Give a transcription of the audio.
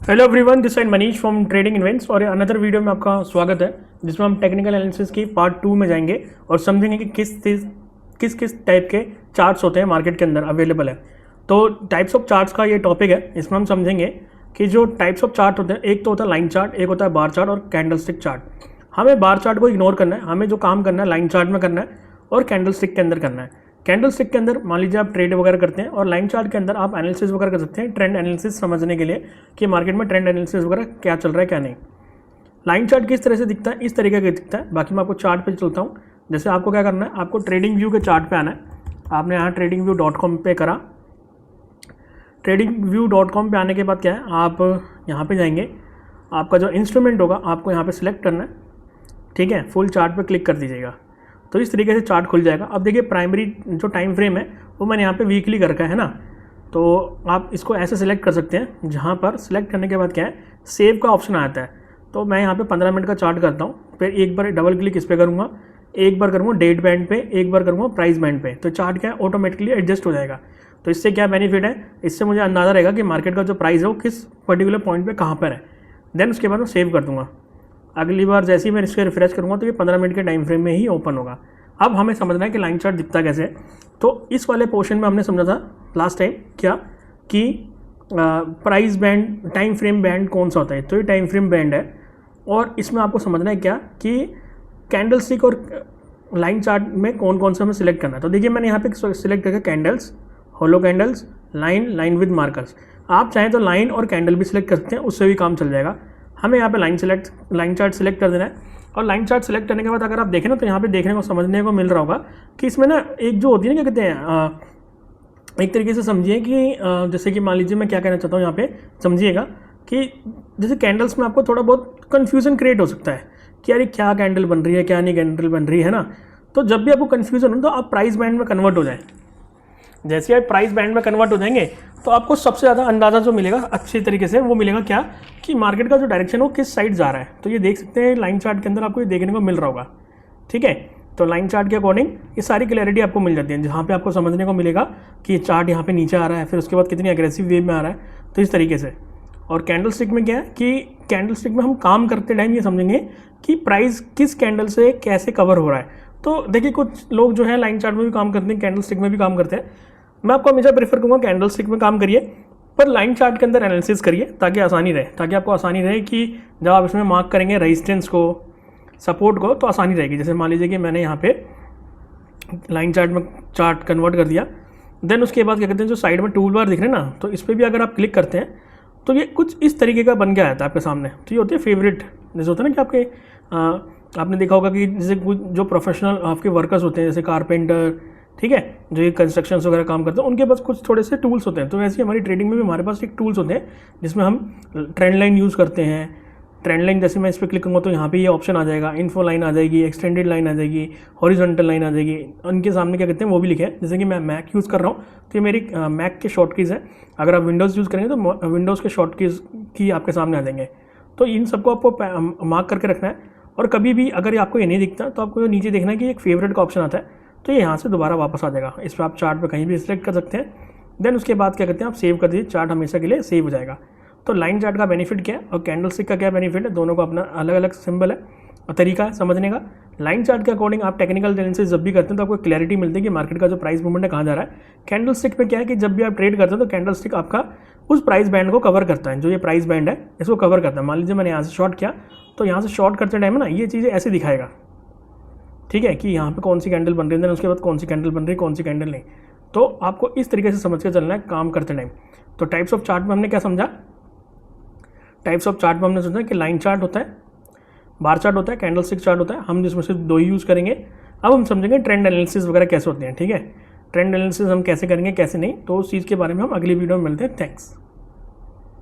Hello everyone, this side Manish from trading events और another video में आपका स्वागत है जिसमें हम टेक्निकल एनालिसिस की पार्ट 2 में जाएंगे और समझेंगे कि किस किस टाइप के चार्ट्स होते हैं मार्केट के अंदर अवेलेबल है। तो टाइप्स ऑफ चार्ट्स का ये टॉपिक है। इसमें हम समझेंगे कि जो टाइप्स ऑफ चार्ट होते हैं, एक तो होता है लाइन चार्ट, एक होता है बार चार्ट और कैंडलस्टिक चार्ट। हमें बार चार्ट को इग्नोर करना है, हमें जो काम करना है लाइन चार्ट में करना है और कैंडलस्टिक के अंदर करना है। कैंडलस्टिक के अंदर मान लीजिए आप ट्रेड वगैरह करते हैं और लाइन चार्ट के अंदर आप एनालिसिस वगैरह कर सकते हैं, ट्रेंड एनालिसिस समझने के लिए कि मार्केट में ट्रेंड एनालिसिस वगैरह क्या चल रहा है क्या नहीं। लाइन चार्ट किस तरह से दिखता है, इस तरीके का दिखता है। बाकी मैं आपको चार्ट पे चलता हूँ। जैसे आपको क्या करना है, आपको ट्रेडिंग व्यू के चार्ट पे आना है। आपने यहाँ tradingview.com पे करा। tradingview.com पे आने के बाद क्या है, आप यहाँ पे जाएंगे, आपका जो इंस्ट्रूमेंट होगा आपको यहाँ पे सिलेक्ट करना है। ठीक है, फुल चार्ट पे क्लिक कर दीजिएगा तो इस तरीके से चार्ट खुल जाएगा। अब देखिए प्राइमरी जो टाइम फ्रेम है वो मैंने यहाँ पे वीकली कर रखा है ना, तो आप इसको ऐसे सिलेक्ट कर सकते हैं। जहाँ पर सिलेक्ट करने के बाद क्या है, सेव का ऑप्शन आता है। तो मैं यहाँ पे 15 मिनट का चार्ट करता हूँ, फिर एक बार डबल क्लिक इस पर करूँगा, एक बार करूँगा डेट बैंड पे, एक बार करूँगा प्राइस बैंड पे, तो चार्ट क्या है ऑटोमेटिकली एडजस्ट हो जाएगा। तो इससे क्या बेनिफिट है, इससे मुझे अंदाज़ा रहेगा कि मार्केट का जो प्राइस है वो किस पर्टिकुलर पॉइंट पर कहाँ पर है। देन उसके बाद मैं सेव कर दूँगा। अगली बार जैसे ही मैं इसको रिफ्रेश करूँगा तो ये 15 मिनट के टाइम फ्रेम में ही ओपन होगा। अब हमें समझना है कि लाइन चार्ट दिखता कैसे है। तो इस वाले पोर्शन में हमने समझा था लास्ट टाइम क्या कि price band, time frame band कौन सा होता है। तो ये टाइम फ्रेम बैंड है और इसमें आपको समझना है क्या कि कैंडलस्टिक और लाइन चार्ट में कौन कौन सा हमें सिलेक्ट करना है। तो देखिए मैंने यहाँ पे सिलेक्ट करके candles, hollow candles, line with markers. आप चाहें तो लाइन और कैंडल भी सिलेक्ट कर सकते हैं, उससे भी काम चल जाएगा। हमें यहाँ पे लाइन चार्ट सिलेक्ट कर देना है। और लाइन चार्ट सेलेक्ट करने के बाद अगर आप देखें ना तो यहाँ पे देखने को समझने को मिल रहा होगा कि इसमें ना एक जो होती है ना, क्या कहते हैं, एक तरीके से समझिए कि जैसे कि मान लीजिए मैं क्या कहना चाहता हूँ यहाँ पे समझिएगा कि जैसे कैंडल्स में आपको थोड़ा बहुत कन्फ्यूज़न क्रिएट हो सकता है कि यार क्या कैंडल बन रही है क्या नहीं कैंडल बन रही है ना। तो जब भी आपको कन्फ्यूज़न हो तो आप प्राइस बैंड में कन्वर्ट हो जाए। जैसे आप प्राइस बैंड में कन्वर्ट हो जाएंगे तो आपको सबसे ज़्यादा अंदाज़ा जो मिलेगा अच्छी तरीके से वो मिलेगा क्या कि मार्केट का जो डायरेक्शन वो किस साइड जा रहा है। तो ये देख सकते हैं लाइन चार्ट के अंदर आपको ये देखने को मिल रहा होगा। ठीक है, तो लाइन चार्ट के अकॉर्डिंग ये सारी क्लैरिटी आपको मिल जाती है, जहाँ पे आपको समझने को मिलेगा कि चार्ट यहाँ पे नीचे आ रहा है, फिर उसके बाद कितनी एग्रेसिव वेव में आ रहा है, तो इस तरीके से। और कैंडलस्टिक में क्या है कि कैंडलस्टिक में हम काम करते टाइम ये समझेंगे कि प्राइस किस कैंडल से कैसे कवर हो रहा है। तो देखिए कुछ लोग जो है लाइन चार्ट में भी काम करते हैं, कैंडलस्टिक में भी काम करते हैं। मैं आपको हमेशा प्रेफर करूँगा कैंडलस्टिक में काम करिए, पर लाइन चार्ट के अंदर एनालिसिस करिए ताकि आसानी रहे, ताकि आपको आसानी रहे कि जब आप इसमें मार्क करेंगे रेजिस्टेंस को, सपोर्ट को, तो आसानी रहेगी। जैसे मान लीजिए कि मैंने यहाँ पे लाइन चार्ट में चार्ट कन्वर्ट कर दिया। देन उसके बाद क्या कहते हैं, जो साइड में टूल बार दिख रहे हैं ना, तो इस पर भी अगर आप क्लिक करते हैं तो ये कुछ इस तरीके का बन के आया था आपके सामने। तो ये होती है फेवरेट। जैसे होता है ना कि आपके आपने देखा होगा कि जैसे जो प्रोफेशनल आपके वर्कर्स होते हैं, जैसे कारपेंटर, ठीक है, जो ये कंस्ट्रक्शंस वगैरह काम करते हैं, उनके पास कुछ थोड़े से टूल्स होते हैं। तो वैसे ही हमारी ट्रेडिंग में भी हमारे पास एक टूल्स होते हैं जिसमें हम ट्रेंड लाइन यूज़ करते हैं। ट्रेंड लाइन जैसे मैं इस पर क्लिक करूँगा तो यहाँ पे ये ऑप्शन आ जाएगा, इन्फो लाइन आ जाएगी, एक्सटेंडेड लाइन आ जाएगी, हॉरिजॉन्टल लाइन आ जाएगी। उनके सामने क्या कहते हैं वो भी लिखे हैं। जैसे कि मैं मैक यूज़ कर रहा हूँ तो ये मेरी मैक के शॉर्ट कीज़ है। अगर आप विंडोज़ यूज़ करेंगे तो विंडोज़ के शॉर्ट कीज़ की आपके सामने आ जाएंगे। तो इन सबको आपको मार्क करके रखना है। और कभी भी अगर आपको ये नहीं दिखता तो आपको नीचे देखना है कि एक फेवरेट का ऑप्शन आता है, तो ये यहाँ से दोबारा वापस आ जाएगा। इस पर आप चार्ट पे कहीं भी सिलेक्ट कर सकते हैं। देन उसके बाद क्या करते हैं, आप सेव कर दीजिए, चार्ट हमेशा के लिए सेव हो जाएगा। तो लाइन चार्ट का बेनिफिट क्या है और कैंडलस्टिक का क्या बेनिफिट है, दोनों का अपना अलग अलग सिंबल है और तरीका है समझने का। लाइन चार्ट के अकॉर्डिंग आप टेक्निकल एनालिसिस जब भी करते हैं तो आपको क्लैरिटी मिलती है कि मार्केट का जो प्राइस मूवमेंट है कहाँ जा रहा है। कैंडलस्टिक पे क्या है कि जब भी आप ट्रेड करते हैं तो कैंडलस्टिक आपका उस प्राइस बैंड को कवर करता है, जो ये प्राइस बैंड है इसको कवर करता है। मान लीजिए मैंने यहाँ से शॉर्ट किया तो यहाँ से शॉर्ट करते टाइम ना ये चीज़ें ऐसे दिखाएगा, ठीक है, कि यहाँ पे कौन सी कैंडल बन रही है, उसके बाद कौन सी कैंडल बन रही है, कौन सी कैंडल नहीं। तो आपको इस तरीके से समझ के चलना है काम करते टाइम। तो टाइप्स ऑफ चार्ट में हमने क्या समझा, टाइप्स ऑफ चार्ट में हमने समझा कि लाइन चार्ट होता है, बार चार्ट होता है, कैंडलस्टिक चार्ट होता है। हम जिसमें से दो ही यूज़ करेंगे। अब हम समझेंगे ट्रेंड एनालिसिस वगैरह कैसे होते हैं। ठीक है, ट्रेंड एनालिसिस हम कैसे करेंगे कैसे नहीं, तो उस चीज़ के बारे में हम अगली वीडियो में मिलते हैं। थैंक्स।